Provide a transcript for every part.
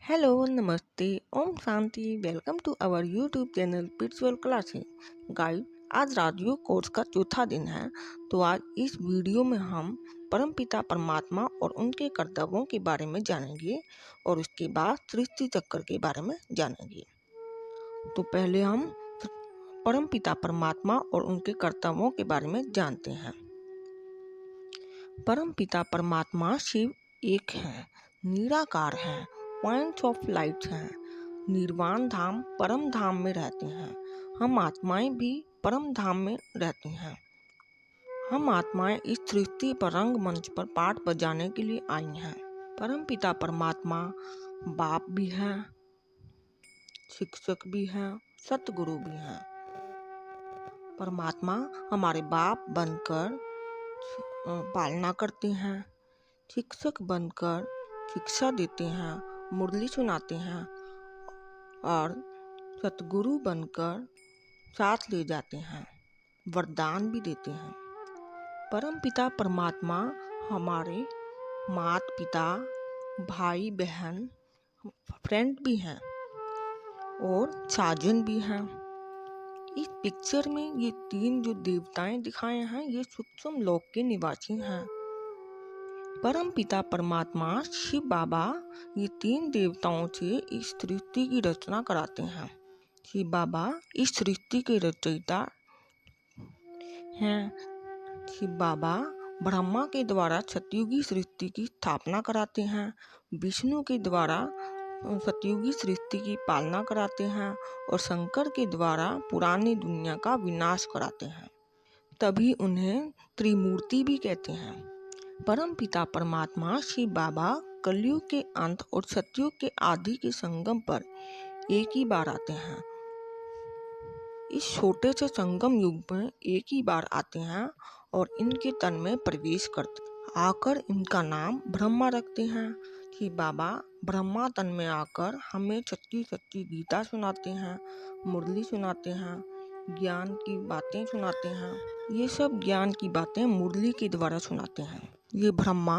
Hello, नमस्ते, ओम शांति। Welcome to our YouTube channel spiritual classes. Guide, आज राजयोग कोर्स का चौथा दिन है। तो आज इस वीडियो में हम परमपिता परमात्मा और उनके कर्तव्यों के बारे में जानेंगे और उसके बाद सृष्टि चक्र के बारे में जानेंगे। तो पहले हम परमपिता परमात्मा और उनके कर्तव्यों के बारे में जानते हैं। परमपिता परमात्मा शिव एक है, निराकार है, पॉइंट्स ऑफ लाइट हैं, निर्वाण धाम परम धाम में रहते हैं। हम आत्माएं भी परम धाम में रहती हैं। हम आत्माएं इस सृष्टि पर रंग मंच पर पाठ बजाने के लिए आई हैं। परम पिता परमात्मा बाप भी हैं, शिक्षक भी हैं, सतगुरु भी हैं। परमात्मा हमारे बाप बनकर पालना करते हैं, शिक्षक बनकर शिक्षा देते हैं, मुरली सुनाते हैं और सतगुरु बनकर साथ ले जाते हैं, वरदान भी देते हैं। परम पिता परमात्मा हमारे माता पिता, भाई बहन, फ्रेंड भी हैं और साजन भी हैं। इस पिक्चर में ये तीन जो देवताएं दिखाए हैं, ये सूक्ष्म लोक के निवासी हैं। परम पिता परमात्मा शिव बाबा ये तीन देवताओं से इस सृष्टि की रचना कराते हैं। शिव बाबा इस सृष्टि के रचयिता हैं। शिव बाबा ब्रह्मा के द्वारा सतयुगी सृष्टि की स्थापना कराते हैं, विष्णु के द्वारा सतयुगी सृष्टि की पालना कराते हैं और शंकर के द्वारा पुरानी दुनिया का विनाश कराते हैं। तभी उन्हें त्रिमूर्ति भी कहते हैं। परम पिता परमात्मा शिव बाबा कलयुग के अंत और सतयुग के आदि के संगम पर एक ही बार आते हैं। इस छोटे से संगम युग में एक ही बार आते हैं और इनके तन में प्रवेश करते आकर इनका नाम ब्रह्मा रखते हैं। शिव बाबा ब्रह्मा तन में आकर हमें सच्ची सच्ची गीता सुनाते हैं, मुरली सुनाते हैं, ज्ञान की बातें सुनाते हैं। ये सब ज्ञान की बातें मुरली के द्वारा सुनाते हैं। ये ब्रह्मा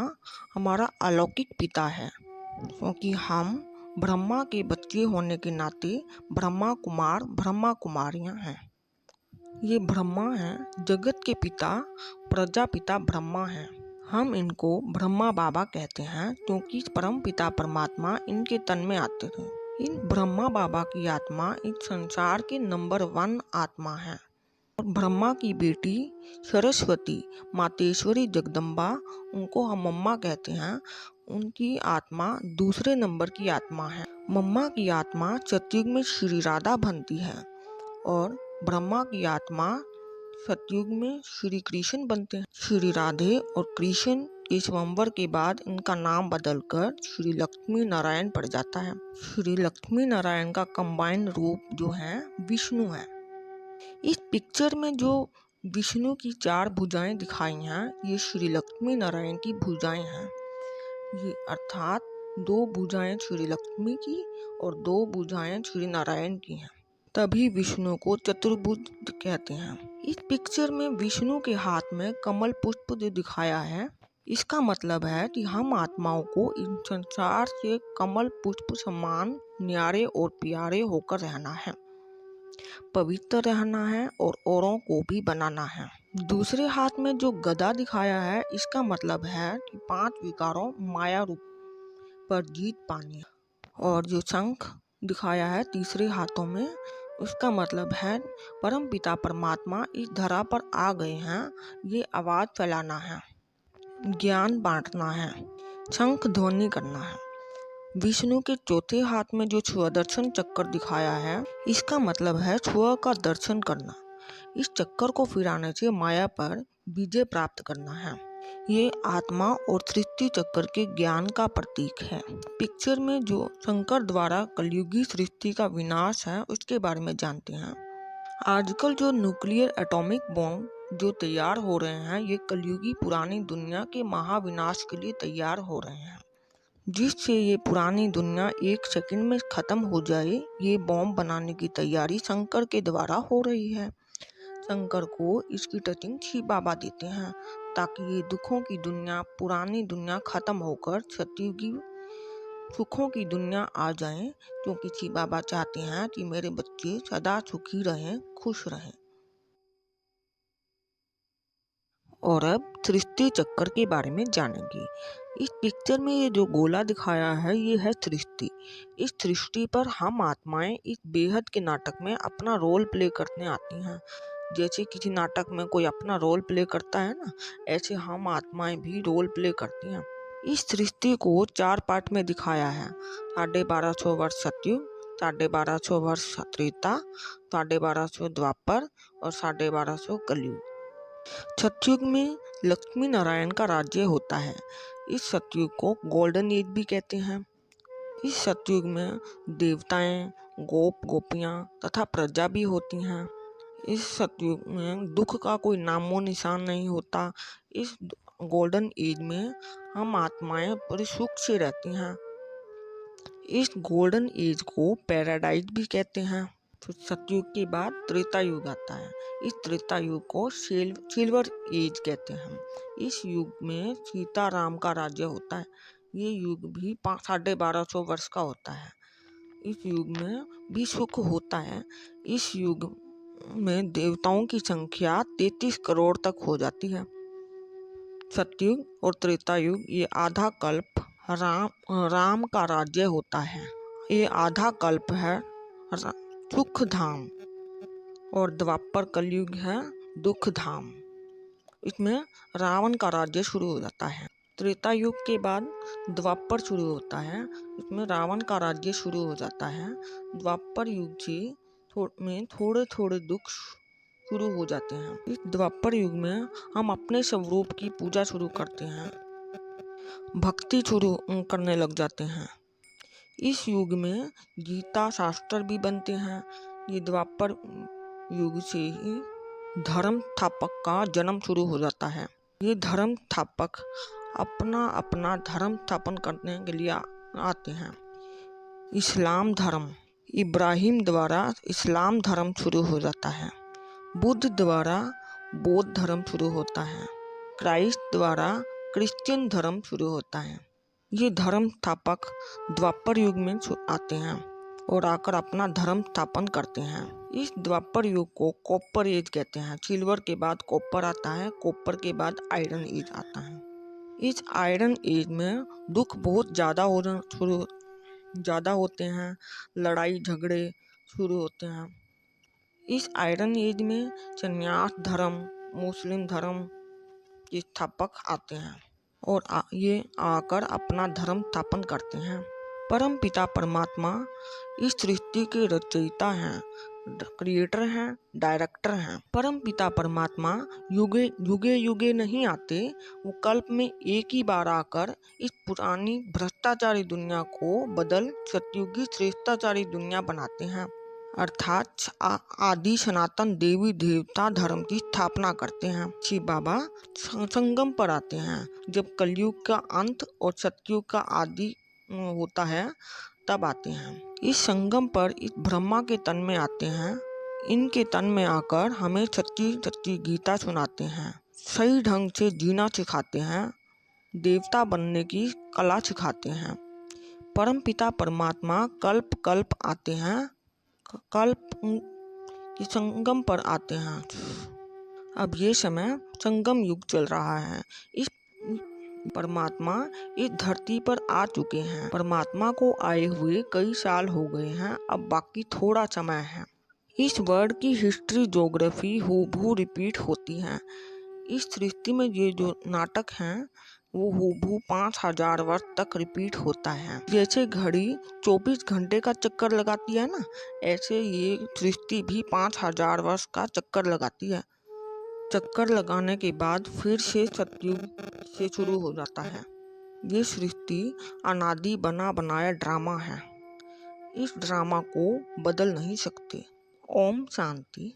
हमारा अलौकिक पिता है, क्योंकि हम ब्रह्मा के बच्चे होने के नाते ब्रह्मा कुमार ब्रह्मा कुमारियां हैं। ये ब्रह्मा हैं, जगत के पिता, प्रजापिता ब्रह्मा हैं। हम इनको ब्रह्मा बाबा कहते हैं क्योंकि परम पिता परमात्मा इनके तन में आते थे। इन ब्रह्मा बाबा की आत्मा इस संसार के नंबर 1 आत्मा है। और ब्रह्मा की बेटी सरस्वती, मातेश्वरी जगदम्बा, उनको हम मम्मा कहते हैं, उनकी आत्मा दूसरे नंबर की आत्मा है। मम्मा की आत्मा सतयुग में श्री राधा बनती है और ब्रह्मा की आत्मा सतयुग में श्री कृष्ण बनते हैं। श्री राधे और कृष्ण के स्वयंवर के बाद इनका नाम बदलकर श्री लक्ष्मी नारायण पड़ जाता है। श्री लक्ष्मी नारायण का कंबाइंड रूप जो है विष्णु है। इस पिक्चर में जो विष्णु की 4 भुजाएं दिखाई हैं, ये श्री लक्ष्मी नारायण की भुजाएं हैं। ये अर्थात 2 भुजाएं श्री लक्ष्मी की और 2 भुजाएं श्री नारायण की हैं। तभी विष्णु को चतुर्भुज कहते हैं। इस पिक्चर में विष्णु के हाथ में कमल पुष्प जो दिखाया है, इसका मतलब है कि हम आत्माओं को इस संसार से कमल पुष्प समान न्यारे और प्यारे होकर रहना है, पवित्र रहना है और औरों को भी बनाना है। दूसरे हाथ में जो गदा दिखाया है, इसका मतलब है कि 5 विकारों माया रूप पर जीत पानी। और जो शंख दिखाया है तीसरे हाथों में, उसका मतलब है परम पिता परमात्मा इस धरा पर आ गए हैं, ये आवाज फैलाना है, ज्ञान बांटना है, शंख ध्वनि करना है। विष्णु के चौथे हाथ में जो स्वदर्शन चक्कर दिखाया है, इसका मतलब है स्व का दर्शन करना। इस चक्कर को फिराने से माया पर विजय प्राप्त करना है। ये आत्मा और सृष्टि चक्र के ज्ञान का प्रतीक है। पिक्चर में जो शंकर द्वारा कलयुगी सृष्टि का विनाश है, उसके बारे में जानते हैं। आजकल जो न्यूक्लियर एटॉमिक बॉम्ब जो तैयार हो रहे हैं, ये कलयुगी पुरानी दुनिया के महाविनाश के लिए तैयार हो रहे हैं, जिससे ये पुरानी दुनिया 1 सेकंड में खत्म हो जाए। ये बॉम्ब बनाने की तैयारी शंकर के द्वारा हो रही है। शंकर को इसकी टचिंग शिव बाबा देते हैं ताकि ये दुखों की दुनिया, पुरानी दुनिया खत्म होकर सतयुगी सुखों की दुनिया आ जाए, क्योंकि शिव बाबा चाहते हैं कि मेरे बच्चे सदा सुखी रहें, खुश रहें। और अब सृष्टि चक्र के बारे में जानेंगे। इस पिक्चर में ये जो गोला दिखाया है ये है सृष्टि। इस सृष्टि पर हम आत्माएं इस बेहद के नाटक में अपना रोल प्ले करने आती हैं। जैसे किसी नाटक में कोई अपना रोल प्ले करता है ना, ऐसे हम आत्माएं भी रोल प्ले करती हैं। इस सृष्टि को 4 पार्ट में दिखाया है। 1250 वर्ष सतयुग, 1250 वर्ष त्रेता, 1250 द्वापर और 1250 कलयुग। सतयुग में लक्ष्मी नारायण का राज्य होता है। इस सतयुग को गोल्डन एज भी कहते हैं। इस सतयुग में देवताएं, गोप गोपियां तथा प्रजा भी होती हैं। इस सतयुग में दुख का कोई नामो निशान नहीं होता। इस गोल्डन एज में हम आत्माएं बड़े सुख से रहती हैं। इस गोल्डन एज को पैराडाइज भी कहते हैं। तो सतयुग के बाद त्रेता युग आता है। इस त्रेता युग को सिल्वर एज कहते हैं। इस युग में सीता राम का राज्य होता है। ये युग भी 1250 वर्ष का होता है। इस युग में भी सुख होता है। इस युग में देवताओं की संख्या 33 करोड़ तक हो जाती है। सतयुग और त्रेता युग ये आधा कल्प राम का राज्य होता है। ये आधा कल्प है सुख धाम, और द्वापर कलयुग है दुख धाम। इसमें रावण का राज्य शुरू हो जाता है। त्रेता युग के बाद द्वापर शुरू होता है। इसमें रावण का राज्य शुरू हो जाता है। द्वापर युग से में थोड़े थोड़े दुख शुरू हो जाते हैं। इस द्वापर युग में हम अपने स्वरूप की पूजा शुरू करते हैं, भक्ति शुरू करने लग जाते हैं। इस युग में गीता शास्त्र भी बनते हैं। ये द्वापर युग से ही धर्म स्थापक का जन्म शुरू हो जाता है। ये धर्म स्थापक अपना अपना धर्म स्थापन करने के लिए आते हैं। इस्लाम धर्म, इब्राहिम द्वारा इस्लाम धर्म शुरू हो जाता है। बुद्ध द्वारा बौद्ध धर्म शुरू होता है। क्राइस्ट द्वारा क्रिश्चियन धर्म शुरू होता है। ये धर्म स्थापक द्वापर युग में आते हैं और आकर अपना धर्म स्थापन करते हैं। इस द्वापर युग को कॉपर एज कहते हैं। सिल्वर के बाद कॉपर आता है, कॉपर के बाद आयरन एज आता है। इस आयरन एज में दुख बहुत ज़्यादा होते हैं, लड़ाई झगड़े शुरू होते हैं। इस आयरन एज में संन्यास धर्म, मुस्लिम धर्म के स्थापक आते हैं और ये आकर अपना धर्म स्थापन करते हैं। परम पिता परमात्मा इस सृष्टि के रचयिता हैं, क्रिएटर हैं, डायरेक्टर हैं। परम पिता परमात्मा युगे युगे नहीं आते, वो कल्प में एक ही बार आकर इस पुरानी भ्रष्टाचारी दुनिया को बदल सतयुगी श्रेष्ठाचारी दुनिया बनाते हैं, अर्थात आदि सनातन देवी देवता धर्म की स्थापना करते हैं। शिव बाबा संगम पर आते हैं। जब कलयुग का अंत और सतयुग का आदि होता है तब आते हैं। इस संगम पर इस ब्रह्मा के तन में आते हैं। इनके तन में आकर हमें सच्ची गीता सुनाते हैं, सही ढंग से जीना सिखाते हैं, देवता बनने की कला सिखाते हैं। परम पिता परमात्मा कल्प कल्प आते हैं, कल्प संगम पर आते हैं। अब ये समय संगम युग चल रहा है। इस परमात्मा इस धरती पर आ चुके हैं। परमात्मा को आए हुए कई साल हो गए हैं, अब बाकी थोड़ा समय है। इस वर्ड की हिस्ट्री ज्योग्राफी हूबहू रिपीट होती है। इस सृष्टि में ये जो नाटक हैं वो हूबहू 5000 वर्ष तक रिपीट होता है। जैसे घड़ी 24 घंटे का चक्कर लगाती है ना, ऐसे ये सृष्टि भी 5000 वर्ष का चक्कर लगाती है। चक्कर लगाने के बाद फिर से सतयुग से शुरू हो जाता है। ये सृष्टि अनादि बना बनाया ड्रामा है। इस ड्रामा को बदल नहीं सकते। ओम शांति।